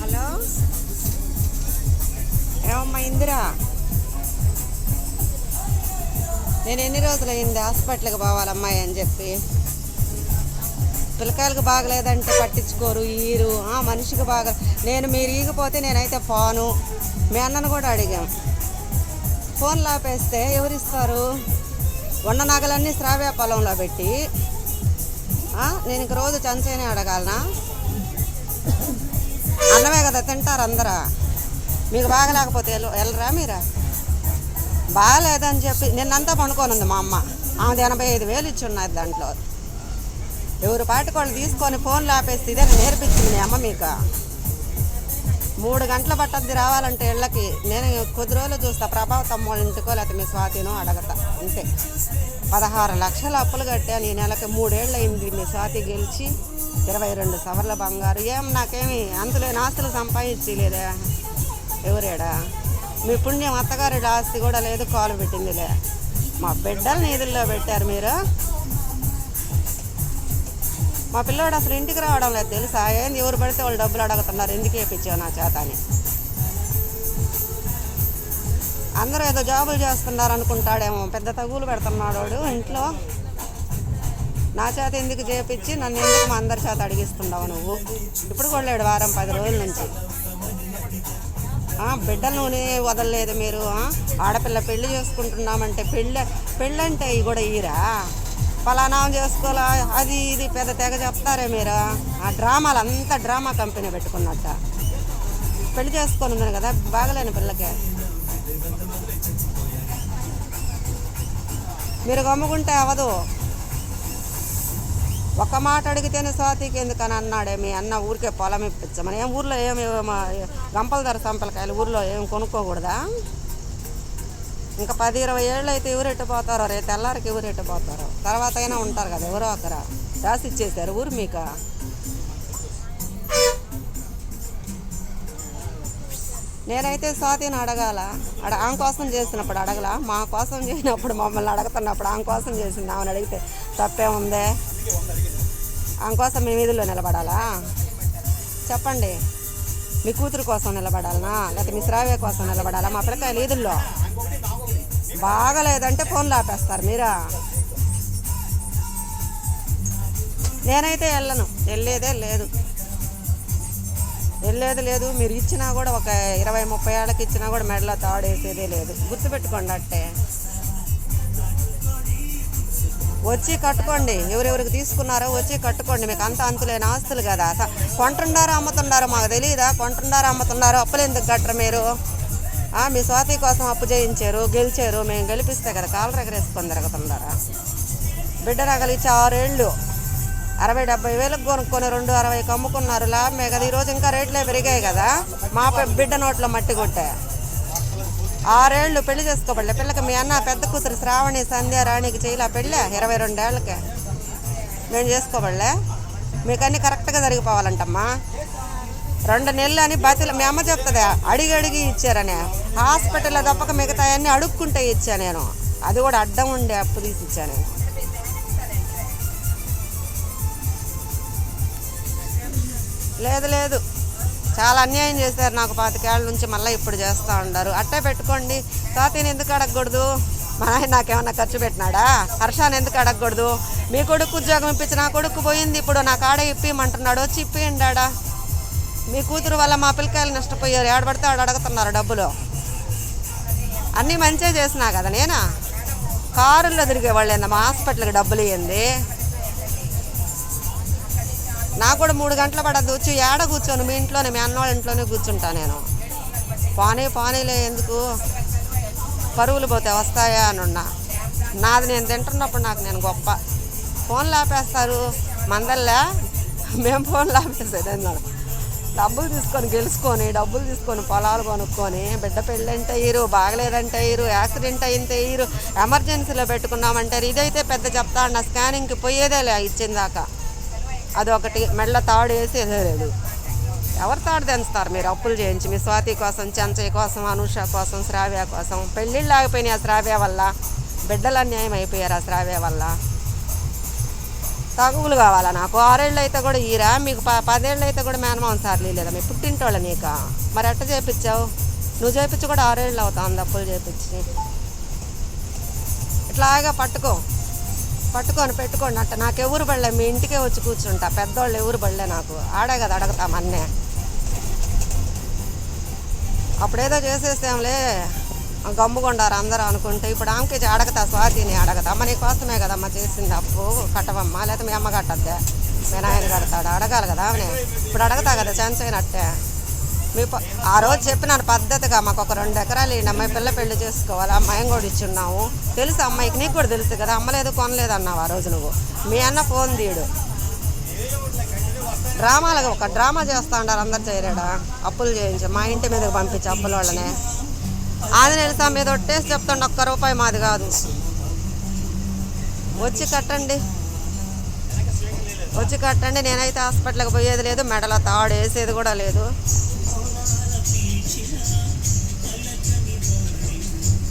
Hello, ఏమమ్మా ఇందిరా, నేను ఎన్ని రోజులైంది హాస్పిటల్కి పోవాలమ్మాయి అని చెప్పి. పిల్లకాయలకు బాగలేదంటే పట్టించుకోరు, ఈరు. మనిషికి బాగా నేను మీరు ఈగిపోతే నేనైతే పోను. మీ అన్నను కూడా అడిగాం. ఫోన్లు ఆపేస్తే ఎవరిస్తారు? ఉన్న నగలన్నీ శ్రావ్య పొలంలో పెట్టి నేను ఇంక రోజు చంచనే అడగాలనా? అన్నమే కదా తింటారు అందరా. మీకు బాగలేకపోతే వెళ్ళరా మీరా? బాగాలేదని చెప్పి నిన్నంతా పండుకోనుంది మా అమ్మ. ఆమెది 85,000 ఇచ్చున్నది. దాంట్లో ఎవరు పాటికి వాళ్ళు తీసుకొని ఫోన్లు ఆపేస్తే ఇదే నేర్పించింది మీ అమ్మ మీకు. 3 గంటలు పట్టద్ది రావాలంటే ఇళ్ళకి. నేను కొద్ది రోజులు చూస్తా, ప్రభావతమ్మ వాళ్ళ ఇంటికో లేకపోతే మీ స్వాతినో అడగతా అంతే. 16 లక్షల అప్పులు కట్టాను ఈ నెలకి. 3 ఏళ్ళు అయింది మీ స్వాతి గెలిచి. 22 సవర్ల బంగారు. నాకేమి అంతలేని ఆస్తులు సంపాదించలేదా? ఎవరేడా? మీ పుణ్యం అత్తగారి ఆస్తి కూడా లేదు, కాలు పెట్టిందిలే. మా బిడ్డలు నీదుల్లో పెట్టారు మీరు. మా పిల్లోడు అసలు ఇంటికి రావడం లేదు తెలుసా? ఏంది ఎవరు పడితే వాళ్ళు డబ్బులు అడుగుతున్నారు, ఎందుకు వేయించావు నా చేత అని. అందరూ ఏదో జాబులు చేస్తున్నారు అనుకుంటాడేమో, పెద్ద తగులు పెడుతున్నాడు వాడు ఇంట్లో. నా చేత ఎందుకు చేపించి నన్ను ఎందుకు మా అందరి చేత అడిగిస్తున్నావు నువ్వు? ఇప్పుడు కూడా లేడు వారం 10 రోజుల నుంచి. బిడ్డలను వదలలేదు మీరు. ఆడపిల్ల పెళ్లి చేసుకుంటున్నామంటే పెళ్ళంటే ఇవి కూడా ఈరా? ఫలానా చేసుకోవాలా అది ఇది పెద్ద తెగ చెప్తారే మీరు. ఆ డ్రామాలు అంతా డ్రామా కంపెనీ పెట్టుకున్నట్ట. పెళ్లి చేసుకొని ఉంది కదా బాగలేని పిల్లకే. మీరు గమ్ముకుంటే అవదు. ఒక్క మాట అడిగితేనే స్వాతికి ఎందుకని అన్నాడే మీ అన్న. ఊరికే పొలం ఇప్పించమని. ఏం ఊర్లో ఏమి గంపల ధర సంపలకాయలు ఊర్లో ఏం కొనుక్కోకూడదా? ఇంకా 10-20 ఏళ్ళు అయితే ఎవరెట్టిపోతారో, రేపు తెల్లారికి ఎవరెట్టిపోతారో. తర్వాత అయినా ఉంటారు కదా ఎవరో ఒకరు. రాసి ఇచ్చేసారు ఊరు మీకు. నేనైతే స్వాతిని అడగాల. ఆమె కోసం చేసినప్పుడు అడగల, మా కోసం చేసినప్పుడు మమ్మల్ని అడుగుతున్నప్పుడు ఆమె కోసం చేసింది. ఆమెను అడిగితే తప్పేముందే? ఆమె కోసం మీ వీధుల్లో నిలబడాలా? చెప్పండి. మీ కూతురు కోసం నిలబడాలనా లేకపోతే మీ శ్రావ్య కోసం నిలబడాలా? మా పిల్లకాయలు వీధుల్లో బాగలేదంటే ఫోన్లు ఆపేస్తారు మీరా. నేనైతే వెళ్ళను, వెళ్ళేదే లేదు. మీరు ఇచ్చినా కూడా ఒక 20-30 ఏళ్ళకి ఇచ్చినా కూడా మెడలో తాడేసేదే లేదు. గుర్తుపెట్టుకోండి. అట్టే వచ్చి కట్టుకోండి. ఎవరెవరికి తీసుకున్నారో వచ్చి కట్టుకోండి. మీకు అంత అంతులేని ఆస్తులు కదా. కొంటుండారో అమ్ముతుండారో మాకు తెలియదా? కొంటుండారో అమ్ముతున్నారో అప్పులు ఎందుకు కట్టరు మీరు? మీ స్వాతి కోసం అప్పు చేయించారు, గెలిచారు. మేము గెలిపిస్తే కదా కాళ్ళు ఎగరేసుకొని తిరుగుతుండారా? బిడ్డ రగలిచ్చి 6 ఏళ్ళు 60-70 వేలకు కొనుక్కొని 260కి అమ్ముకున్నారు. లాభమే కదా. ఈరోజు ఇంకా రేట్లే పెరిగాయి కదా. మా బిడ్డ నోట్లో మట్టి కొట్టే. 6 ఏళ్ళు పెళ్లి చేసుకోబడలే పిల్లకి. మీ అన్న పెద్ద కూతురు శ్రావణి సంధ్య రాణికి చేయలే పెళ్ళే 22 ఏళ్ళకే. మేము చేసుకోబడలే. మీకు అన్నీ కరెక్ట్గా జరిగిపోవాలంటమ్మా. 2 నెలలు అని బాధ్యతలు మీ అమ్మ చెప్తుందా? అడిగి ఇచ్చారని. హాస్పిటల్లో తప్పక మిగతా అన్నీ అడుక్కుంటే ఇచ్చా నేను. అది కూడా అడ్డం ఉండే అప్పు తీసి ఇచ్చా నేను. లేదు, చాలా అన్యాయం చేశారు నాకు 25 ఏళ్ళ నుంచి. మళ్ళీ ఇప్పుడు చేస్తూ ఉంటారు. అట్టే పెట్టుకోండి. స్వాతిని ఎందుకు అడగకూడదు? మా ఆయన నాకేమన్నా ఖర్చు పెట్టినాడా? హర్షాన్ని ఎందుకు అడగకూడదు? మీ కొడుకు ఉద్యోగం ఇప్పించి నా కొడుకు పోయింది, ఇప్పుడు నా కాడ ఇప్పిమంటున్నాడు. వచ్చి ఇప్పియండాడా? మీ కూతురు వల్ల మా పిల్లకాయలు నష్టపోయారు. ఏడబడితే ఆడు అడుగుతున్నారు డబ్బులు. అన్నీ మంచిగా చేసినా కదా. నేనా కారుల్లో తిరిగేవాళ్ళు ఏందమ్మా హాస్పిటల్కి డబ్బులు ఇవ్వండి. నాకు కూడా 3 గంటలు పడద్దు. వచ్చి ఏడ కూర్చోను? మీ ఇంట్లోనే, మీ అన్నోళ్ళ ఇంట్లోనే కూర్చుంటా నేను. పానీలే ఎందుకు? పరువులు పోతే వస్తాయా అనున్నా. నాది నేను తింటున్నప్పుడు నాకు నేను గొప్ప. ఫోన్లు ఆపేస్తారు మందల్లా. మేము ఫోన్లు ఆపేసేది అన్నాడు. డబ్బులు తీసుకొని గెలుచుకొని, డబ్బులు తీసుకొని పొలాలు కొనుక్కొని, బిడ్డ పెళ్ళంటే ఇరు, బాగలేదంటే ఇరు, యాక్సిడెంట్ అయింటే ఇరు, ఎమర్జెన్సీలో పెట్టుకున్నామంటే ఇదైతే పెద్ద చెప్తా అన్న. స్కానింగ్కి పోయేదేలే ఇచ్చిందాకా. అదొకటి మెడలో తాడు వేసి ఎదలేదు. ఎవరు తాడు తెంచుతారు మీరు అప్పులు చేయించి? మీ స్వాతి కోసం, చెంచయ్య కోసం, అనుష కోసం, శ్రావ్య కోసం. పెళ్ళిళ్ళు ఆగిపోయినాయి ఆ శ్రావ్య వల్ల. బిడ్డలు అన్యాయం అయిపోయారు ఆ శ్రావ్య వల్ల. తగువులు కావాలా నాకు? 6 ఏళ్ళు అయితే కూడా ఈరా మీకు 10 ఏళ్ళు అయితే కూడా మేనమామ సార్లు లేదా మీ పుట్టింటోళ్ళ నీక? మరి ఎట్ట చేపించావు? నువ్వు చేపించి కూడా 6 ఏళ్ళు అవుతావు అప్పులు చేపించి. ఇట్లాగా పట్టుకొని పెట్టుకోండి అట్ట. నాకు ఎవరు పడలే, మీ ఇంటికే వచ్చి కూర్చుంటా. పెద్దోళ్ళు ఎవరు పడలే నాకు. ఆడే కదా అడగతామన్నే. అప్పుడేదో చేసేసాంలే గమ్ముకొండారు అందరూ అనుకుంటే, ఇప్పుడు ఆమెకి అడగతా, స్వాతిని అడగతా. అమ్మ నీ కోసమే కదమ్మ చేసింది అప్పు, కట్టవమ్మా, లేకపోతే మీ అమ్మ కట్టద్దే, మీ నాయన కడతాడు, అడగాలి కదా ఆమె. ఇప్పుడు అడగతా కదా ఛాన్స్ అయినట్టే. ఆ రోజు చెప్పినాను పద్ధతిగా, మాకు ఒక 2 ఎకరాలు ఈ అమ్మాయి పిల్ల పెళ్లి చేసుకోవాలి, అమ్మాయిని కూడా ఇచ్చున్నాము. తెలుసు అమ్మాయికి, నీకు కూడా తెలుసు కదా. అమ్మలేదు కొనలేదు అన్నావు ఆ రోజు నువ్వు. మీ అన్న ఫోన్ తీయడు. డ్రామాలుగా ఒక డ్రామా చేస్తూ ఉంటారు అందరు. చేయలేడా? అప్పులు చేయించి మా ఇంటి మీదకి పంపించి అప్పుల వాళ్ళనే. ఆంజనేయుల స్వామి మీద ఒట్టేసి చెప్తాండి, ₹1 మాది కాదు. వచ్చి కట్టండి. నేనైతే హాస్పిటల్కి పోయేది లేదు, మెడలో తాడు వేసేది కూడా లేదు.